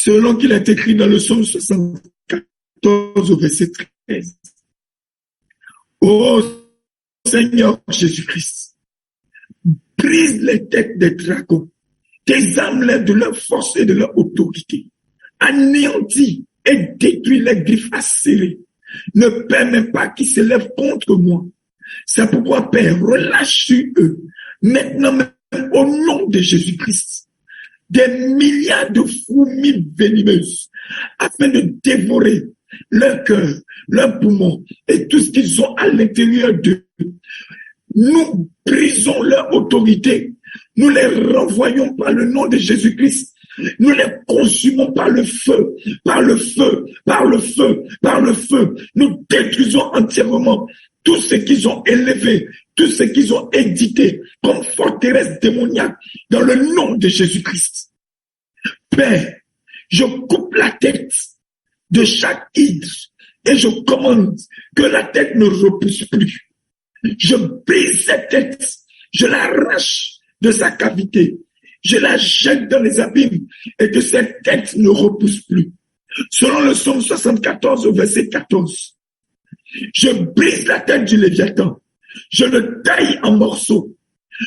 selon qu'il est écrit dans le psaume 74 au verset 13. Ô Seigneur Jésus-Christ, brise les têtes des dragons, désarme-les de leur force et de leur autorité, anéantis et détruis les griffes acérées, ne permets pas qu'ils s'élèvent contre moi. C'est pourquoi, Père, relâche sur eux, maintenant même au nom de Jésus-Christ, des milliards de fourmis venimeuses, afin de dévorer leur cœur, leurs poumons et tout ce qu'ils ont à l'intérieur d'eux. Nous brisons leur autorité, nous les renvoyons par le nom de Jésus-Christ. Nous les consumons par le feu, par le feu, par le feu, par le feu. Nous détruisons entièrement tout ce qu'ils ont élevé, tout ce qu'ils ont édité comme forteresse démoniaque dans le nom de Jésus-Christ. Père, je coupe la tête de chaque hydre et je commande que la tête ne repousse plus. Je brise cette tête, je l'arrache de sa cavité. Je la jette dans les abîmes et que cette tête ne repousse plus. Selon le psaume 74 au verset 14, je brise la tête du Léviathan. Je le taille en morceaux.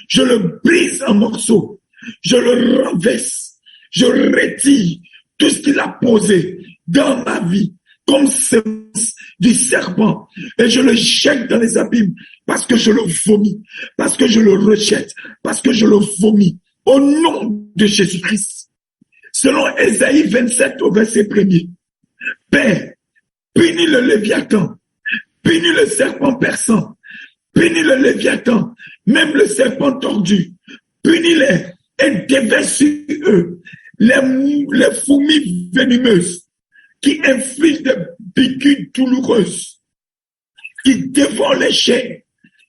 Je le brise en morceaux. Je le renverse. Je retire tout ce qu'il a posé dans ma vie comme semence du serpent et je le jette dans les abîmes parce que je le vomis, parce que je le rejette, parce que je le vomis. Au nom de Jésus-Christ, selon Ésaïe 27 au verset 1er, Père, punis le Léviathan, punis le serpent perçant, punis le Léviathan, même le serpent tordu, punis-les et déverse sur eux les fourmis venimeuses qui infligent des piqûres douloureuses, qui dévorent les chairs,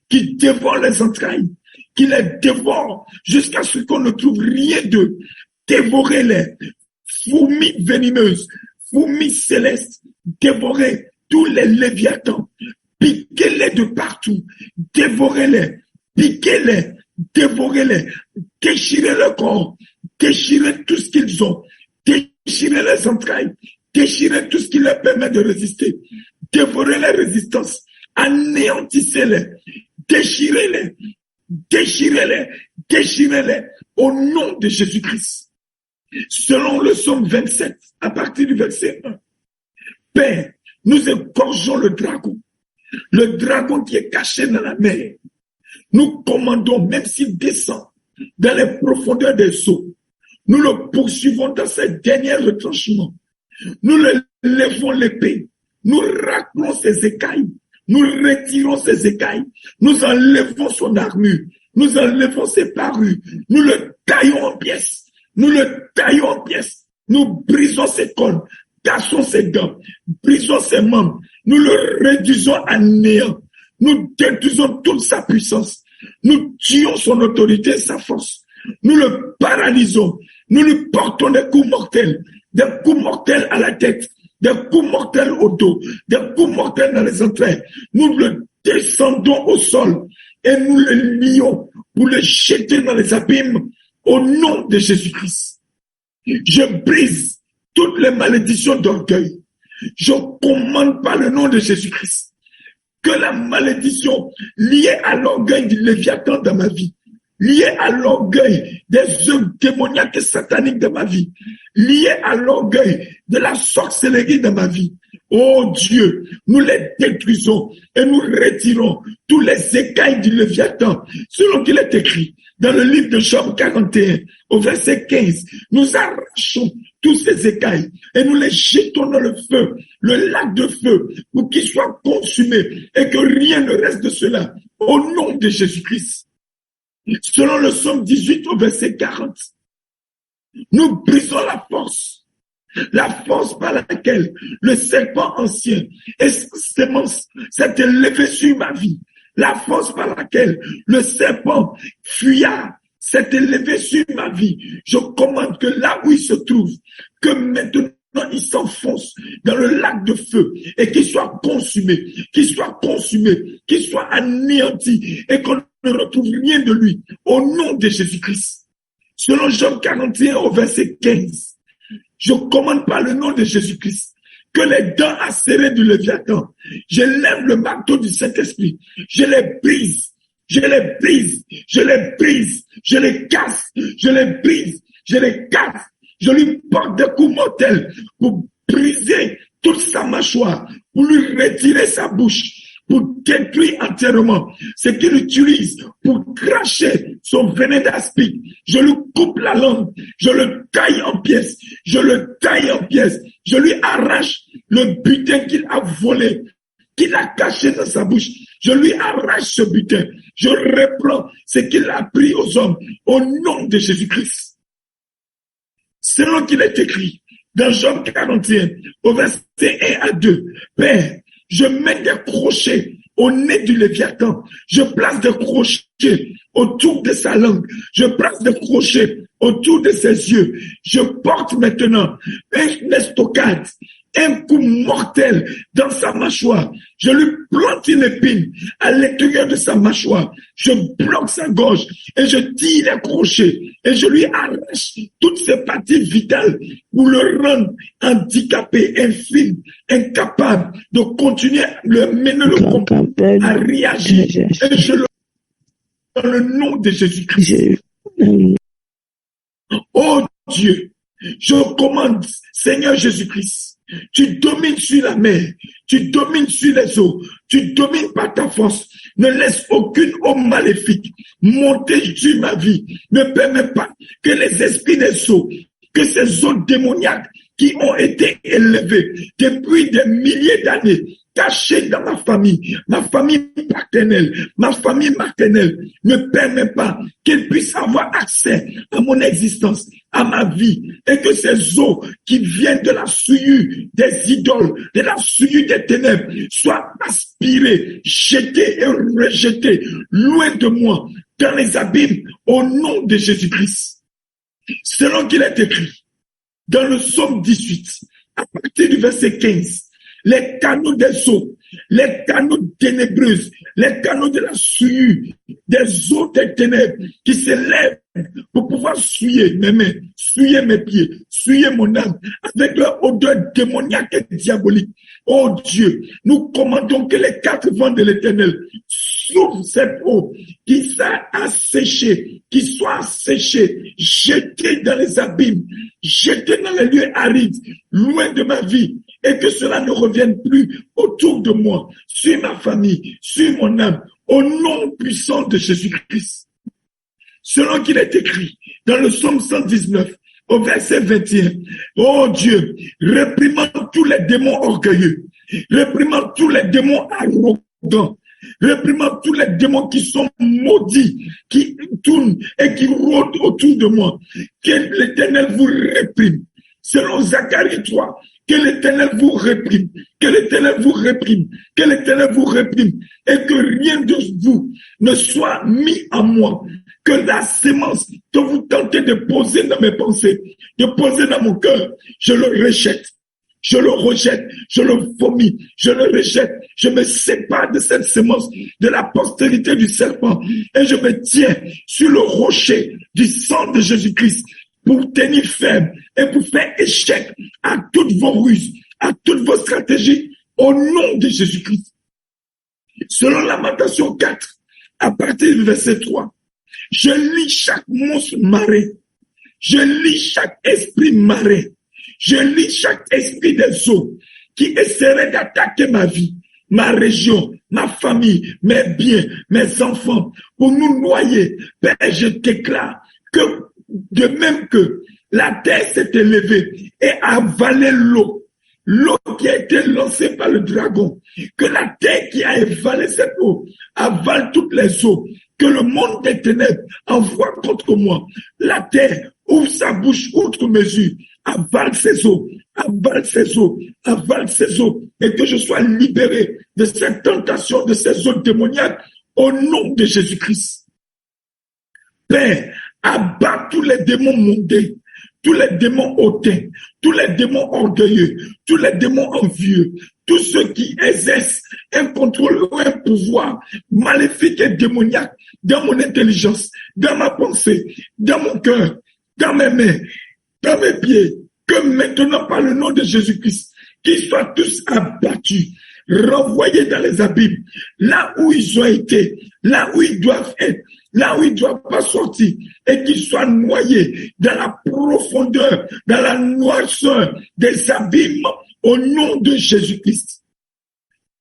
qui dévorent les entrailles, qui les dévorent jusqu'à ce qu'on ne trouve rien d'eux. Dévorez-les, fourmis venimeuses, fourmis célestes, dévorez tous les léviathans, piquez-les de partout, dévorez-les, piquez-les, dévorez-les, déchirez leur corps, déchirez tout ce qu'ils ont, déchirez les entrailles, déchirez tout ce qui leur permet de résister, dévorez les résistances, anéantissez-les, déchirez-les, déchirez-les, déchirez-les au nom de Jésus-Christ. Selon le psaume 27, à partir du verset 1, Père, nous égorgeons le dragon qui est caché dans la mer. Nous commandons, même s'il descend dans les profondeurs des eaux, nous le poursuivons dans ses derniers retranchements. Nous le levons l'épée, nous raclons ses écailles, nous retirons ses écailles, nous enlevons son armure, nous enlevons ses parures, nous le taillons en pièces, nous le taillons en pièces, nous brisons ses cornes, cassons ses dents, brisons ses membres, nous le réduisons à néant, nous détruisons toute sa puissance, nous tuons son autorité et sa force, nous le paralysons, nous lui portons des coups mortels à la tête, des coups mortels au dos, des coups mortels dans les entrailles. Nous le descendons au sol et nous le lions pour le jeter dans les abîmes au nom de Jésus-Christ. Je brise toutes les malédictions d'orgueil. Je commande par le nom de Jésus-Christ que la malédiction liée à l'orgueil du Léviathan dans ma vie, liée à l'orgueil des œuvres démoniaques et sataniques de ma vie, liée à l'orgueil de la sorcellerie de ma vie. Oh Dieu, nous les détruisons et nous retirons tous les écailles du Léviathan, selon qu'il est écrit dans le livre de Job 41, au verset 15. Nous arrachons tous ces écailles et nous les jetons dans le feu, le lac de feu, pour qu'ils soient consumés et que rien ne reste de cela, au nom de Jésus-Christ. Selon le psaume 18 au verset 40, nous brisons la force par laquelle le serpent ancien et sa sémence s'est élevé sur ma vie, la force par laquelle le serpent fuyard s'est élevé sur ma vie. Je commande que là où il se trouve, que maintenant il s'enfonce dans le lac de feu et qu'il soit consumé, qu'il soit anéanti et qu'on ne retrouve rien de lui au nom de Jésus-Christ. Selon Job 41 au verset 15, Je commande par le nom de Jésus-Christ que les dents acérées du Léviathan, je lève le marteau du Saint-Esprit, je les brise, je les brise, je les brise, je les casse, je les brise, je les casse, je lui porte des coups mortels pour briser toute sa mâchoire, pour lui retirer sa bouche, pour détruire entièrement ce qu'il utilise pour cracher son venin d'aspic. Je lui coupe la langue, je le taille en pièces, je le taille en pièces, je lui arrache le butin qu'il a volé, qu'il a caché dans sa bouche. Je lui arrache ce butin, je reprends ce qu'il a pris aux hommes au nom de Jésus-Christ. Selon qu'il est écrit dans Job 41, au verset 1 à 2, Père, je mets des crochets au nez du Léviathan. Je place des crochets autour de sa langue. Je place des crochets autour de ses yeux. Je porte maintenant un estocade, un coup mortel dans sa mâchoire. Je lui plante une épine à l'intérieur de sa mâchoire. Je bloque sa gorge et je tire les crochets et je lui arrache toutes ses parties vitales pour le rendre handicapé, infirme, incapable de continuer à mener le combat, à réagir. Et je le dans le nom de Jésus-Christ. Oh Dieu, je commande, Seigneur Jésus-Christ, tu domines sur la mer, tu domines sur les eaux, tu domines par ta force. Ne laisse aucune eau maléfique monter sur ma vie. Ne permets pas que les esprits des eaux, que ces eaux démoniaques qui ont été élevées depuis des milliers d'années, cachées dans ma famille maternelle, ne permet pas qu'elle puisse avoir accès à mon existence, à ma vie, et que ces eaux qui viennent de la souillure des idoles, de la souillure des ténèbres, soient aspirées, jetées et rejetées loin de moi, dans les abîmes, au nom de Jésus-Christ. Selon qu'il est écrit dans le psaume 18, à partir du verset 15, les canaux des eaux, les canaux ténébreuses, les canaux de la souillure, des eaux des ténèbres qui s'élèvent pour pouvoir souiller mes mains, souiller mes pieds, souiller mon âme avec leur odeur démoniaque et diabolique. Oh Dieu, nous commandons que les quatre vents de l'Éternel souffrent cette eau qui soit asséchée, jetée dans les abîmes, jetée dans les lieux arides, loin de ma vie, et que cela ne revienne plus autour de moi, sur ma famille, sur mon âme, au nom puissant de Jésus-Christ. Selon qu'il est écrit dans le psaume 119, au verset 21, oh Dieu, réprimande tous les démons orgueilleux, réprimande tous les démons arrogants, réprimande tous les démons qui sont maudits, qui tournent et qui rôdent autour de moi. Que l'Éternel vous réprime. Selon Zacharie 3, que l'Éternel vous réprime, que l'Éternel vous réprime, que l'Éternel vous réprime, et que rien de vous ne soit mis en moi, que la sémence que vous tentez de poser dans mes pensées, de poser dans mon cœur, je le rejette. Je le rejette, je le vomis, je le rejette, je me sépare de cette sémence, de la postérité du serpent, et je me tiens sur le rocher du sang de Jésus-Christ pour tenir ferme et pour faire échec à toutes vos ruses, à toutes vos stratégies, au nom de Jésus-Christ. Selon Lamentation 4, à partir du verset 3, je lis chaque monstre marin, je lis chaque esprit marin, je lis chaque esprit des eaux qui essaierait d'attaquer ma vie, ma région, ma famille, mes biens, mes enfants, pour nous noyer. Père, je déclare que de même que la terre s'est élevée et a avalé l'eau qui a été lancée par le dragon, que la terre qui a avalé cette eau avale toutes les eaux, que le monde des ténèbres envoie contre moi. La terre ouvre sa bouche outre mesure, avale ses eaux, avale ses eaux, avale ses eaux, et que je sois libéré de cette tentation, de ces eaux démoniaques, au nom de Jésus-Christ. Père, abat tous les démons mondains, tous les démons hautains, tous les démons orgueilleux, tous les démons envieux, tous ceux qui exercent un contrôle ou un pouvoir maléfique et démoniaque dans mon intelligence, dans ma pensée, dans mon cœur, dans mes mains, dans mes pieds, que maintenant par le nom de Jésus-Christ, qu'ils soient tous abattus, renvoyés dans les abîmes, là où ils ont été, là où ils doivent être, là où ils ne doivent pas sortir, et qu'ils soient noyés dans la profondeur, dans la noirceur des abîmes, au nom de Jésus-Christ.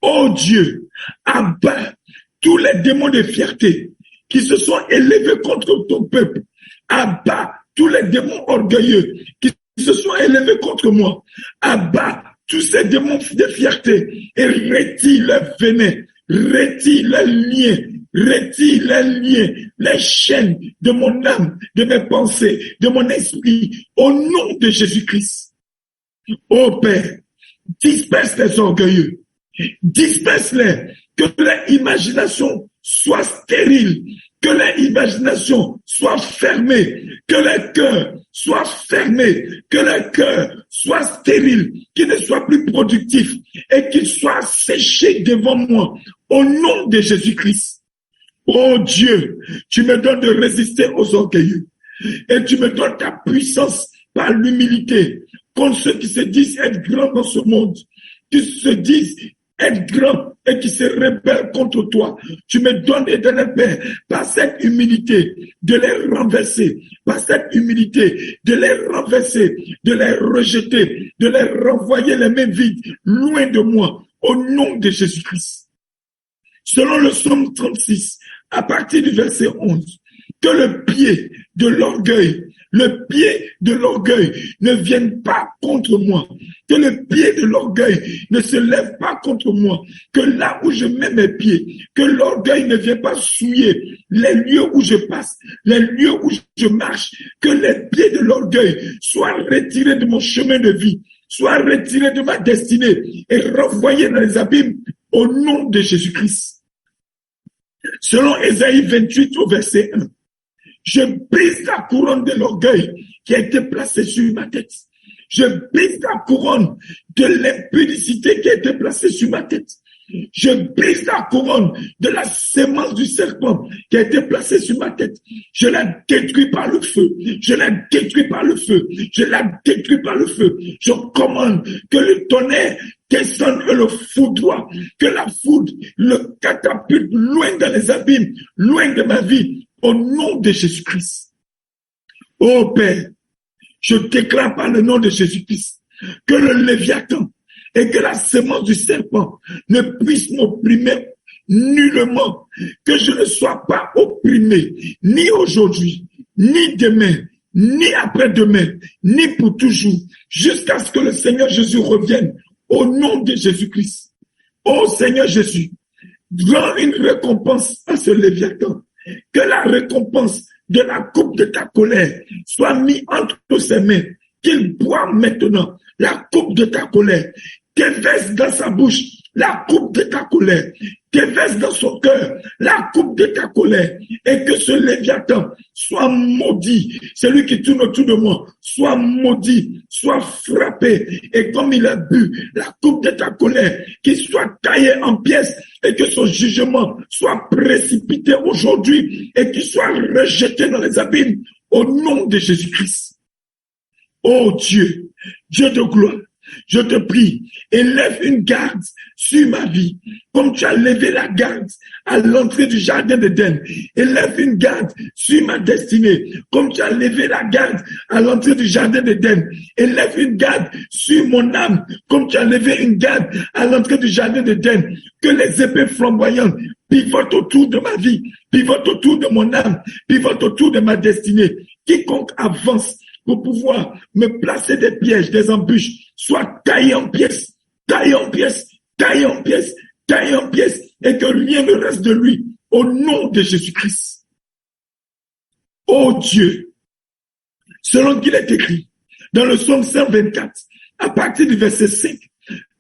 Oh Dieu, abat tous les démons de fierté qui se sont élevés contre ton peuple. Abat tous les démons orgueilleux qui se sont élevés contre moi. Abat tous ces démons de fierté et retire leur venin, retire leurs liens, retire les liens, les chaînes de mon âme, de mes pensées, de mon esprit, au nom de Jésus-Christ. Ô Père, disperse les orgueilleux, disperse-les, que leur imagination soit stérile, que leur imagination soit fermée, que leur cœur soit fermé, que leur cœur soit stérile, qu'il ne soit plus productif et qu'il soit séché devant moi, au nom de Jésus-Christ. Oh Dieu, tu me donnes de résister aux orgueilleux et tu me donnes ta puissance par l'humilité contre ceux qui se disent être grands dans ce monde, qui se disent être grands et qui se rebellent contre toi. Tu me donnes, éternel Père, par cette humilité, de les renverser, par cette humilité, de les renverser, de les rejeter, de les renvoyer les mains vides, loin de moi, au nom de Jésus-Christ. Selon le psaume 36, à partir du verset 11, que le pied de l'orgueil ne vienne pas contre moi, que le pied de l'orgueil ne se lève pas contre moi, que là où je mets mes pieds, que l'orgueil ne vienne pas souiller les lieux où je passe, les lieux où je marche, que les pieds de l'orgueil soient retirés de mon chemin de vie, soient retirés de ma destinée et renvoyés dans les abîmes au nom de Jésus-Christ. Selon Ésaïe 28 au verset 1, je brise la couronne de l'orgueil qui a été placée sur ma tête. Je brise la couronne de l'impudicité qui a été placée sur ma tête. Je brise la couronne de la sémence du serpent qui a été placée sur ma tête. Je la détruis par le feu. Je la détruis par le feu. Je la détruis par le feu. Je commande que le tonnerre descende et le foudroie, que la foudre le catapulte loin dans les abîmes, loin de ma vie, au nom de Jésus-Christ. Ô Père, je déclare par le nom de Jésus-Christ que le Léviathan et que la sémence du serpent ne puisse m'opprimer nullement, que je ne sois pas opprimé, ni aujourd'hui, ni demain, ni après-demain, ni pour toujours, jusqu'à ce que le Seigneur Jésus revienne au nom de Jésus-Christ. Ô Seigneur Jésus, rends une récompense à ce Léviathan. Que la récompense de la coupe de ta colère soit mise entre ses mains, qu'il boive maintenant la coupe de ta colère, qu'il verse dans sa bouche la coupe de ta colère, qu'il verse dans son cœur la coupe de ta colère, et que ce Léviathan soit maudit, celui qui tourne autour de moi, soit maudit, soit frappé, et comme il a bu la coupe de ta colère, qu'il soit taillé en pièces, et que son jugement soit précipité aujourd'hui, et qu'il soit rejeté dans les abîmes, au nom de Jésus-Christ. Oh Dieu, Dieu de gloire, je te prie, élève une garde sur ma vie, comme tu as levé la garde à l'entrée du jardin d'Éden. Élève une garde sur ma destinée, comme tu as levé la garde à l'entrée du jardin d'Éden. Élève une garde sur mon âme, comme tu as levé une garde à l'entrée du jardin d'Éden. Que les épées flamboyantes pivotent autour de ma vie, pivotent autour de mon âme, pivotent autour de ma destinée. Quiconque avance pour pouvoir me placer des pièges, des embûches, soit taillé en pièces, taillé en pièces, taillé en pièces, taillé en pièces, et que rien ne reste de lui, au nom de Jésus-Christ. Ô Dieu, selon qu'il est écrit dans le psaume 124, à partir du verset 5,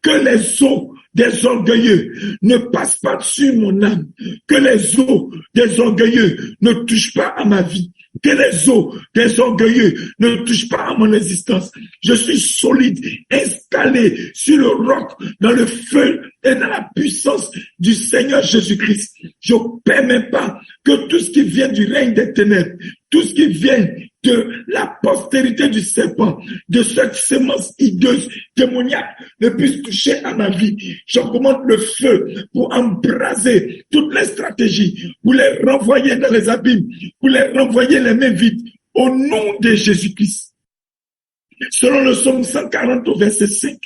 que les eaux des orgueilleux ne passent pas sur mon âme, que les eaux des orgueilleux ne touchent pas à ma vie, que les eaux des orgueilleux ne touchent pas à mon existence. Je suis solide, installé sur le roc, dans le feu et dans la puissance du Seigneur Jésus-Christ. Je ne permets pas que tout ce qui vient du règne des ténèbres, tout ce qui vient de la postérité du serpent, de cette semence hideuse, démoniaque, ne puisse toucher à ma vie. Je commande le feu pour embraser toutes les stratégies, pour les renvoyer dans les abîmes, pour les renvoyer les mains vides, au nom de Jésus-Christ. Selon le psaume 140 au verset 5,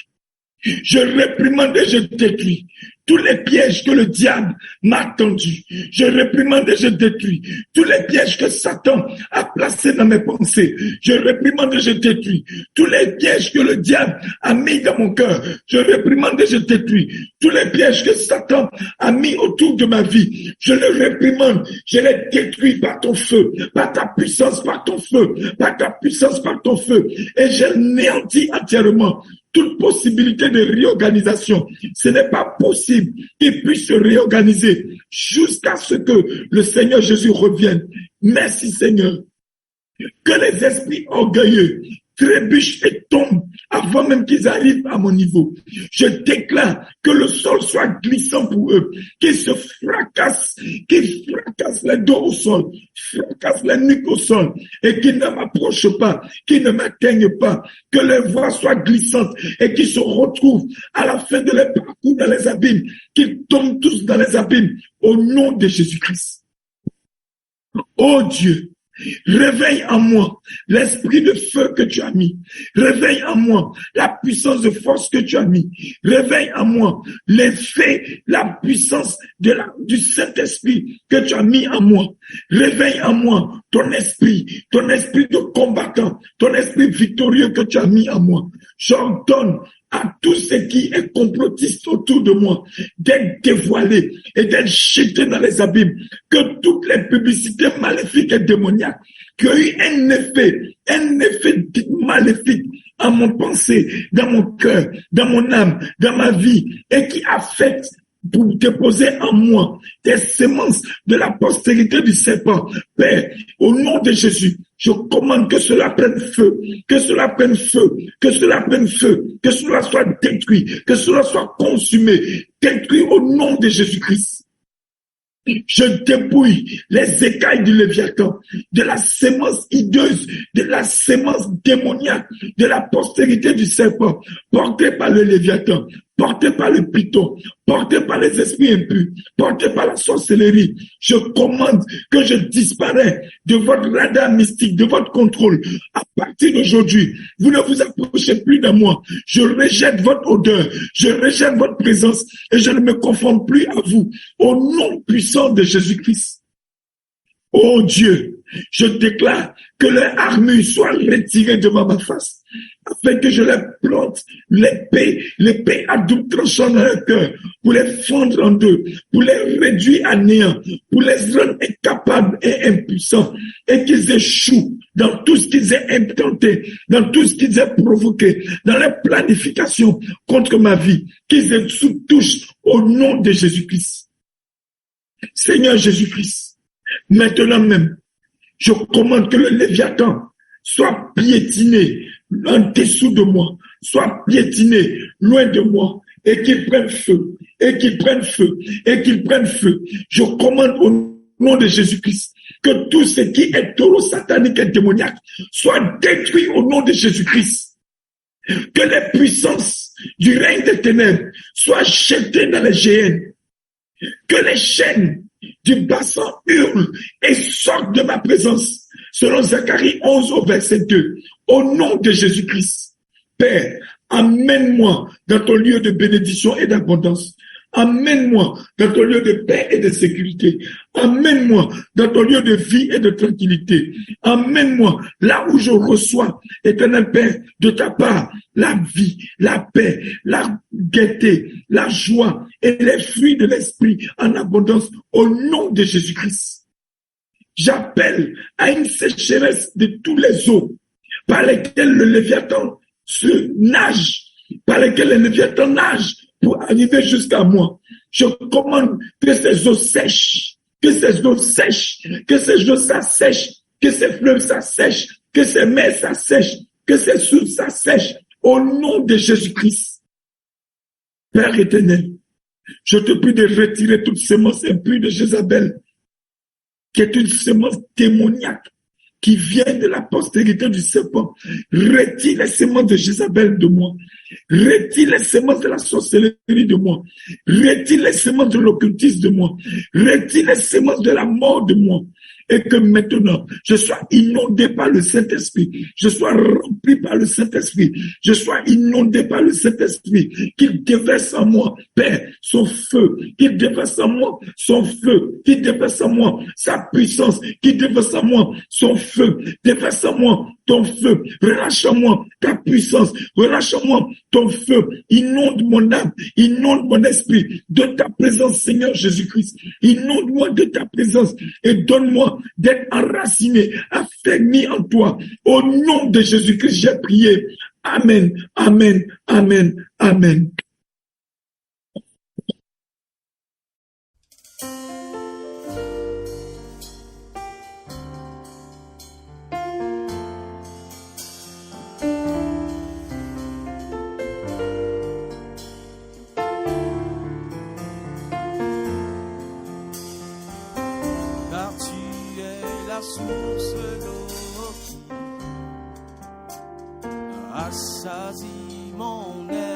je réprimande et je détruis tous les pièges que le diable m'a tendus. Je réprimande et je détruis tous les pièges que Satan a placés dans mes pensées. Je réprimande et je détruis tous les pièges que le diable a mis dans mon cœur. Je réprimande et je détruis tous les pièges que Satan a mis autour de ma vie. Je les réprimande, je les détruis par ton feu, par ta puissance, par ton feu, par ta puissance, par ton feu. Et je néantis entièrement toute possibilité de réorganisation. Ce n'est pas possible qu'il puisse se réorganiser jusqu'à ce que le Seigneur Jésus revienne. Merci Seigneur. Que les esprits orgueilleux trébuchent et tombent avant même qu'ils arrivent à mon niveau. Je déclare que le sol soit glissant pour eux, qu'ils se fracassent, qu'ils fracassent les dos au sol, fracassent les nuques au sol, et qu'ils ne m'approchent pas, qu'ils ne m'atteignent pas, que les voies soient glissantes et qu'ils se retrouvent à la fin de leur parcours dans les abîmes, qu'ils tombent tous dans les abîmes, au nom de Jésus-Christ. Oh Dieu, réveille en moi l'esprit de feu que tu as mis. Réveille en moi la puissance de force que tu as mis. Réveille en moi l'effet, la puissance du Saint-Esprit que tu as mis en moi. Réveille en moi ton esprit de combattant, ton esprit victorieux que tu as mis en moi. J'ordonne à tout ce qui est complotiste autour de moi, d'être dévoilé et d'être jeté dans les abîmes, que toutes les publicités maléfiques et démoniaques qui ont eu un effet maléfique à mon pensée, dans mon cœur, dans mon âme, dans ma vie, et qui affectent pour déposer en moi des semences de la postérité du serpent. Père, au nom de Jésus, je commande que cela prenne feu, que cela prenne feu, que cela prenne feu, que cela soit détruit, que cela soit consumé, détruit au nom de Jésus-Christ. Je dépouille les écailles du Léviathan, de la sémence hideuse, de la sémence démoniaque, de la postérité du serpent, portée par le Léviathan, portée par le python, portée par les esprits impurs, portée par la sorcellerie. Je commande que je disparais de votre radar mystique, de votre contrôle. À partir d'aujourd'hui, vous ne vous approchez plus de moi. Je rejette votre odeur, je rejette votre présence et je ne me conforme plus à vous. Au nom puissant de Jésus-Christ. Oh Dieu, je déclare que leur armure soit retirée devant ma face, afin que je leur plante l'épée à double tranchant dans leur cœur, pour les fendre en deux, pour les réduire à néant, pour les rendre incapables et impuissants, et qu'ils échouent dans tout ce qu'ils aient intenté, dans tout ce qu'ils aient provoqué, dans leur planification contre ma vie, qu'ils aient sous touche au nom de Jésus-Christ. Seigneur Jésus-Christ, maintenant même, je commande que le Léviathan soit piétiné en dessous de moi, soit piétiné loin de moi, et qu'il prenne feu, et qu'il prenne feu, et qu'il prenne feu. Je commande au nom de Jésus-Christ que tout ce qui est taureau satanique et démoniaque soit détruit au nom de Jésus-Christ. Que les puissances du règne des ténèbres soient jetées dans les géhennes. Que les chaînes du bassin hurlent et sortent de ma présence, selon Zacharie 11 au verset 2. Au nom de Jésus-Christ, Père, amène-moi dans ton lieu de bénédiction et d'abondance. Amène-moi dans ton lieu de paix et de sécurité. Amène-moi dans ton lieu de vie et de tranquillité. Amène-moi là où je reçois, Éternel Père, de ta part, la vie, la paix, la gaieté, la joie et les fruits de l'esprit en abondance au nom de Jésus-Christ. J'appelle à une sécheresse de tous les eaux par lesquelles le Léviathan nage, pour arriver jusqu'à moi. Je commande que ces eaux sèchent, que ces eaux s'assèchent, que ces fleuves s'assèchent, que ces mers s'assèchent, que ces sources s'assèchent, au nom de Jésus-Christ. Père éternel, Je te prie de retirer toute semence impure de Jézabel, qui est une semence démoniaque, qui vient de la postérité du serpent. Retire les semences de Jézabel de moi. Retire les semences de la sorcellerie de moi. Retire les semences de l'occultisme de moi. Retire les semences de la mort de moi. Et que maintenant, je sois inondé par le Saint-Esprit. Je sois rempli par le Saint-Esprit. Je sois inondé par le Saint-Esprit. Qu'il déverse en moi, Père, son feu. Qu'il déverse en moi son feu. Qu'il déverse en moi sa puissance. Qu'il déverse en moi son feu. Déverse en moi ton feu. Relâche en moi ta puissance. Relâche en moi ton feu. Inonde mon âme. Inonde mon esprit de ta présence, Seigneur Jésus-Christ. Inonde-moi de ta présence et donne-moi d'être enraciné, affermi en toi. Au nom de Jésus-Christ, j'ai prié. Amen, amen, amen, amen. Car tu es la source d'eau, assasie mon âme.